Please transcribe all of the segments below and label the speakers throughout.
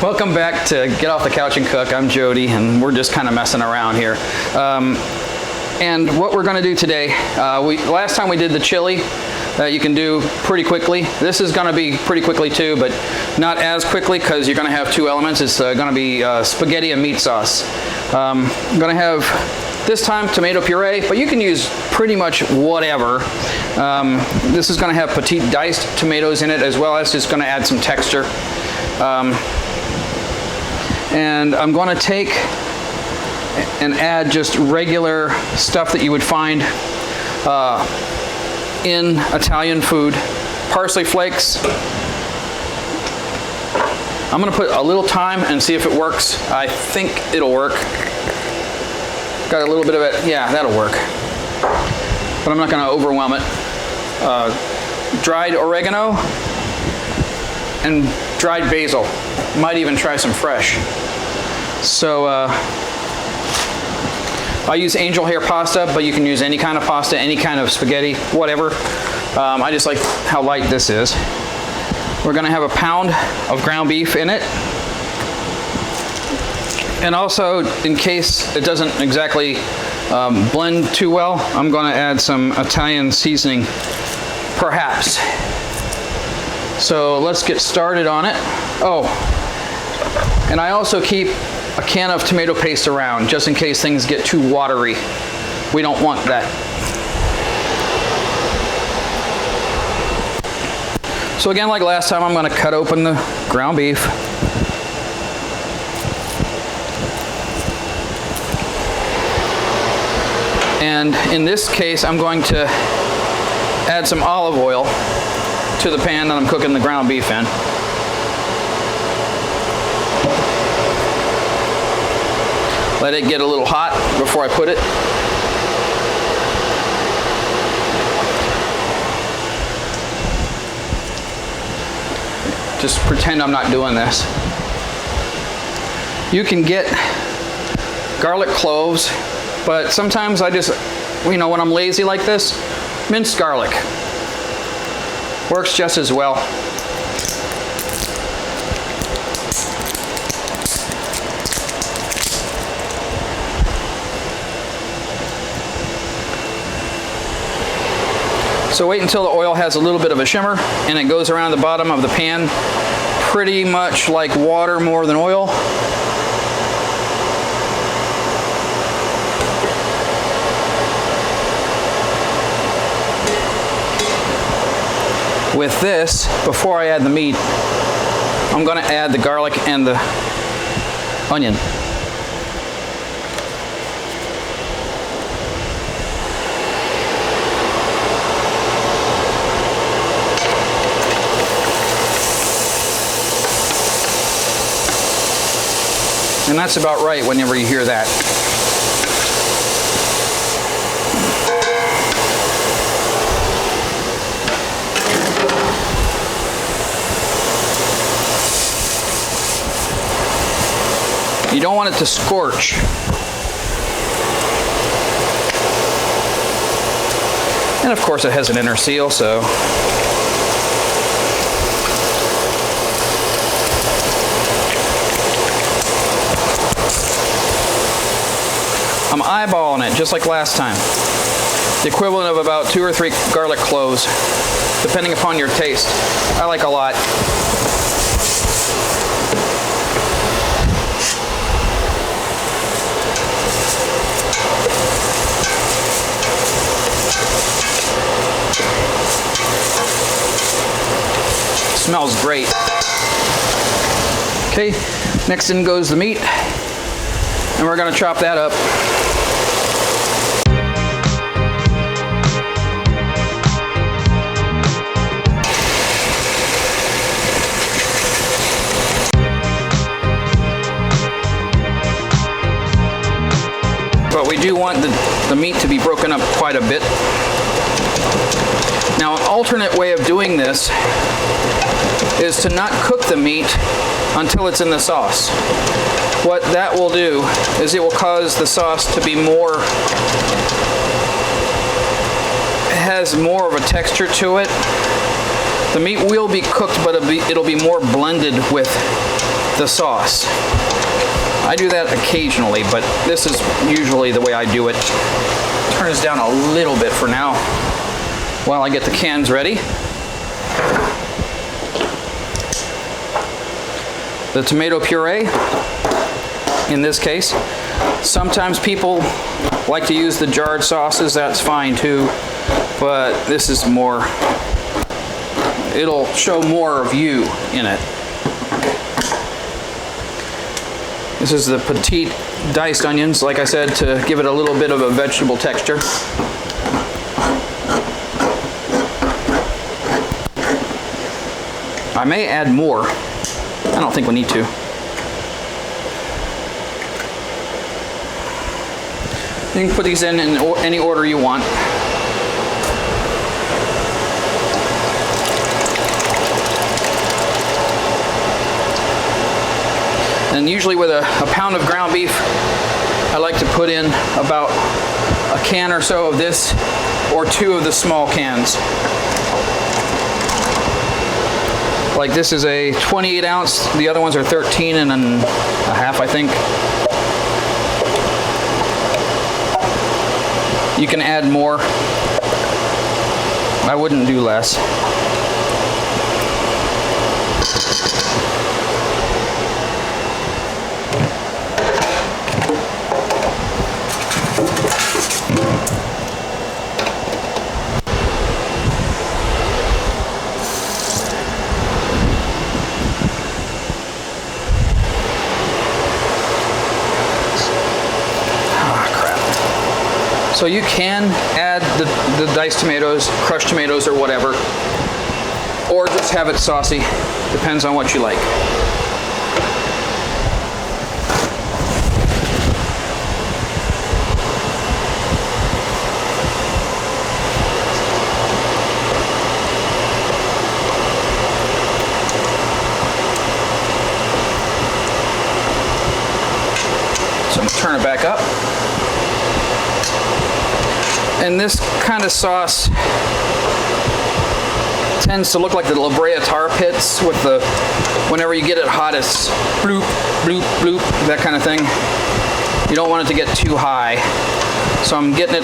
Speaker 1: Welcome back to Get Off the Couch and Cook. I'm Jody, and we're just kind of messing around here. And what we're going to do today, last time we did the chili that you can do pretty quickly. This is going to be pretty quickly too, but not as quickly because you're going to have two elements. It's going to be spaghetti and meat sauce. I'm going to have this time tomato puree, but you can use pretty much whatever. This is going to have petite diced tomatoes in it, as well as just going to add some texture. And I'm going to take and add just regular stuff that you would find in Italian food. Parsley flakes. I'm going to put a little thyme and see if it works. I think it'll work. Got a little bit of it. Yeah, that'll work. But I'm not going to overwhelm it. Dried oregano and dried basil. Might even try some fresh. So I use angel hair pasta, but you can use any kind of pasta, any kind of spaghetti, whatever. I just like how light this is. We're going to have a pound of ground beef in it. And also, in case it doesn't exactly blend too well, I'm going to add some Italian seasoning, perhaps. So let's get started on it. Oh, and I also keep a can of tomato paste around, just in case things get too watery. We don't want that. So again, like last time, I'm going to cut open the ground beef. And in this case, I'm going to add some olive oil to the pan that I'm cooking the ground beef in. Let it get a little hot before I put it. Just pretend I'm not doing this. You can get garlic cloves, but sometimes I just, when I'm lazy like this, minced garlic works just as well. So wait until the oil has a little bit of a shimmer and it goes around the bottom of the pan, pretty much like water more than oil. With this, before I add the meat, I'm going to add the garlic and the onion. And that's about right whenever you hear that. You don't want it to scorch. And of course it has an inner seal, so I'm eyeballing it just like last time. The equivalent of about 2 or 3 garlic cloves, depending upon your taste. I like a lot. Smells great. Okay, next in goes the meat, and we're going to chop that up. But we do want the meat to be broken up quite a bit. Now, an alternate way of doing this is to not cook the meat until it's in the sauce. What that will do is it will cause the sauce to be more, it has more of a texture to it. The meat will be cooked, but it'll be more blended with the sauce. I do that occasionally, but this is usually the way I do it. Turn this down a little bit for now while I get the cans ready. The tomato puree, in this case. Sometimes people like to use the jarred sauces, that's fine too, but this is more, it'll show more of you in it. This is the petite diced onions, like I said, to give it a little bit of a vegetable texture. I may add more. I don't think we need to. You can put these in any order you want. And usually with a pound of ground beef, I like to put in about a can or so of this, or 2 of the small cans. Like this is a 28 ounce, the other ones are 13 and a half, I think. You can add more. I wouldn't do less. So you can add the diced tomatoes, crushed tomatoes, or whatever, or just have it saucy. Depends on what you like. So I'm gonna turn it back up. And this kind of sauce tends to look like the La Brea tar pits with the, whenever you get it hot, it's bloop, bloop, bloop, that kind of thing. You don't want it to get too high. So I'm getting it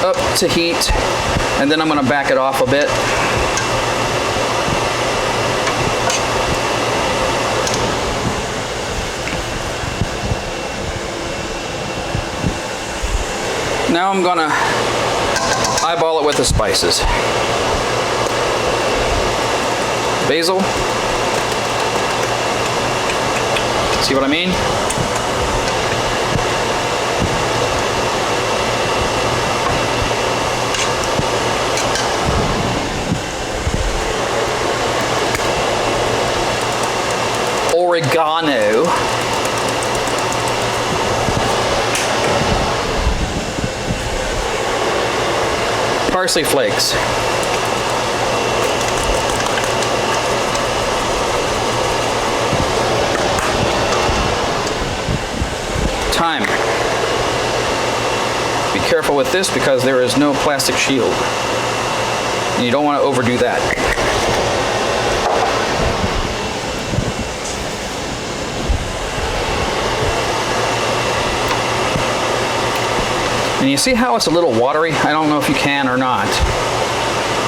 Speaker 1: up to heat, and then I'm gonna back it off a bit. Now I'm gonna eyeball it with the spices. Basil. See what I mean? Oregano. Parsley flakes. Thyme. Be careful with this because there is no plastic shield. And you don't want to overdo that. And you see how it's a little watery? I don't know if you can or not,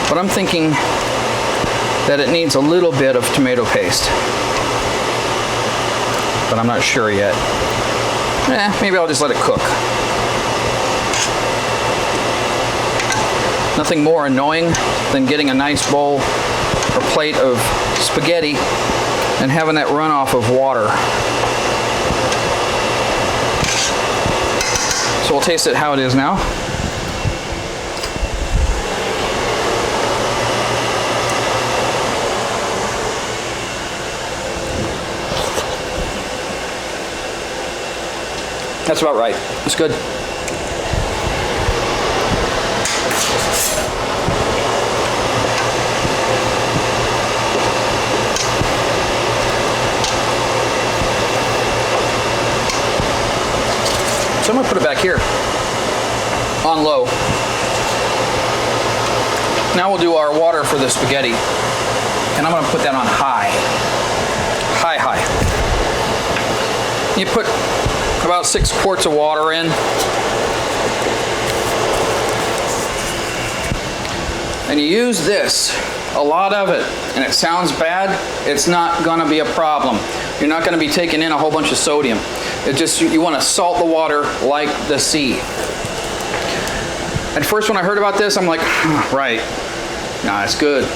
Speaker 1: but I'm thinking that it needs a little bit of tomato paste, but I'm not sure yet. Maybe I'll just let it cook. Nothing more annoying than getting a nice bowl or plate of spaghetti and having that runoff of water. So we'll taste it how it is now. That's about right. It's good. So I'm going to put it back here on low. Now we'll do our water for the spaghetti, and I'm going to put that on high. High. You put about 6 quarts of water in. And you use this, a lot of it, and it sounds bad, it's not gonna be a problem. You're not gonna be taking in a whole bunch of sodium. It just, you wanna salt the water like the sea. At first when I heard about this, I'm like, right, nah, it's good.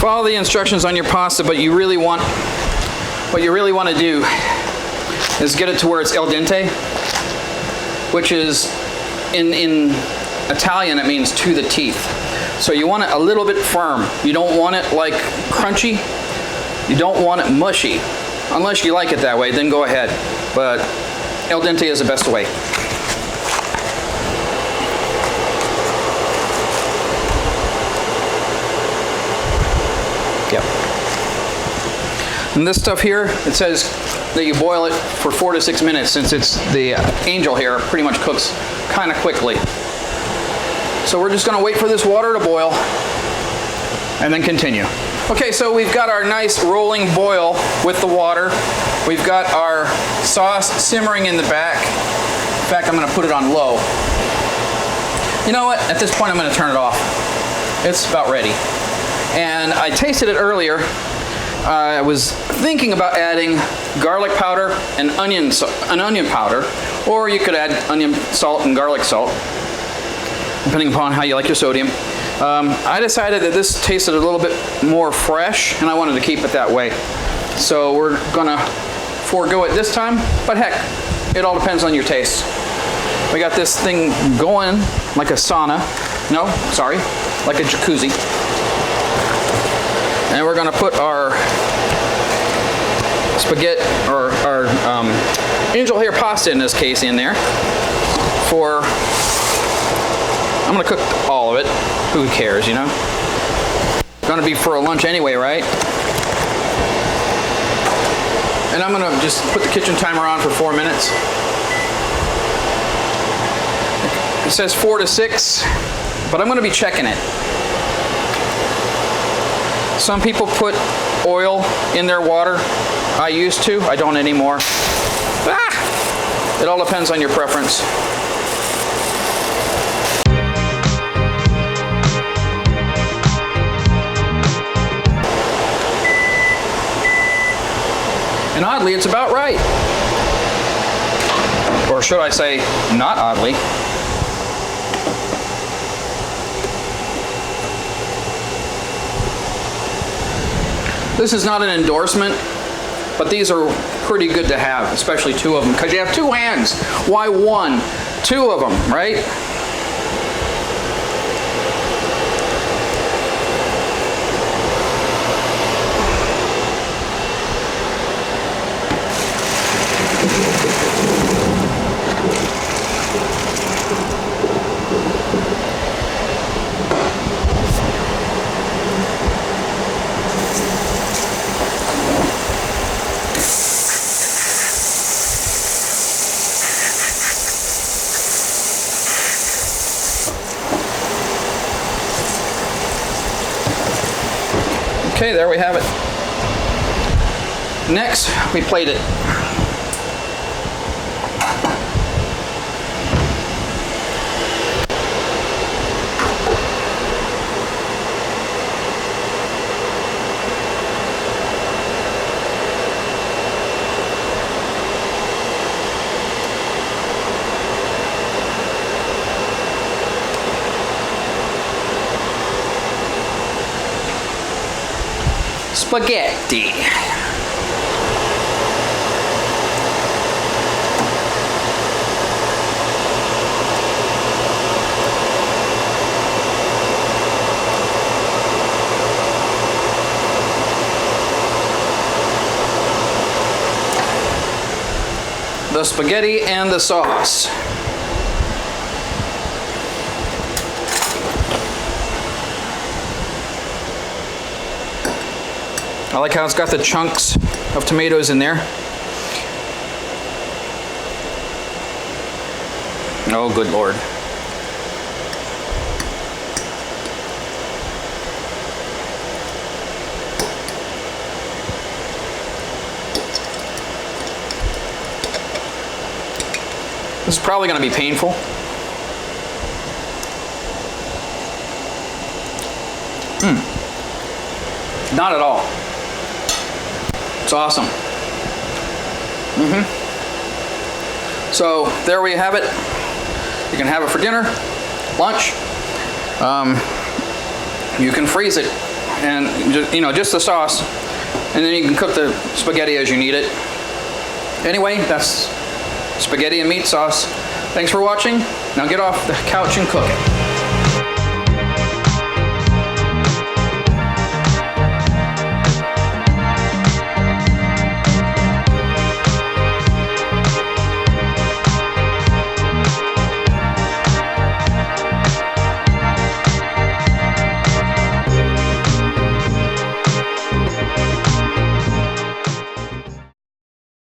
Speaker 1: Follow the instructions on your pasta, but what you really want to do is get it to where it's al dente, which is in Italian it means to the teeth. So you want it a little bit firm. You don't want it like crunchy. You don't want it mushy. Unless you like it that way, then go ahead. But al dente is the best way. Yep. And this stuff here, it says that you boil it for 4 to 6 minutes, since it's the angel here pretty much cooks kind of quickly. So we're just going to wait for this water to boil and then continue. Okay, so we've got our nice rolling boil with the water. We've got our sauce simmering in the back. In fact, I'm going to put it on low. You know what? At this point, I'm going to turn it off. It's about ready. And I tasted it earlier. I was thinking about adding garlic powder and onion powder, or you could add onion salt and garlic salt, depending upon how you like your sodium. I decided that this tasted a little bit more fresh, and I wanted to keep it that way. So we're gonna forego it this time, but heck, it all depends on your taste. We got this thing going like a sauna. No, sorry, like a jacuzzi. And we're going to put our spaghetti, or our angel hair pasta in this case, in there. I'm going to cook all of it. Who cares, you know? Going to be for a lunch anyway, right? And I'm going to just put the kitchen timer on for 4 minutes. It says 4 to 6, but I'm going to be checking it. Some people put oil in their water. I used to, I don't anymore. It all depends on your preference. And oddly, it's about right. Or should I say, not oddly. This is not an endorsement, but these are pretty good to have, especially 2 of them, because you have 2 hands. Why 1? 2 of them, right? Okay, there we have it. Next, we plate it. Spaghetti. The spaghetti and the sauce. I like how it's got the chunks of tomatoes in there. Oh, good Lord. This is probably going to be painful. Not at all. It's awesome. So there we have it. You can have it for dinner, lunch. You can freeze it, and just the sauce, and then you can cook the spaghetti as you need it. Anyway, that's spaghetti and meat sauce. Thanks for watching. Now get off the couch and cook it.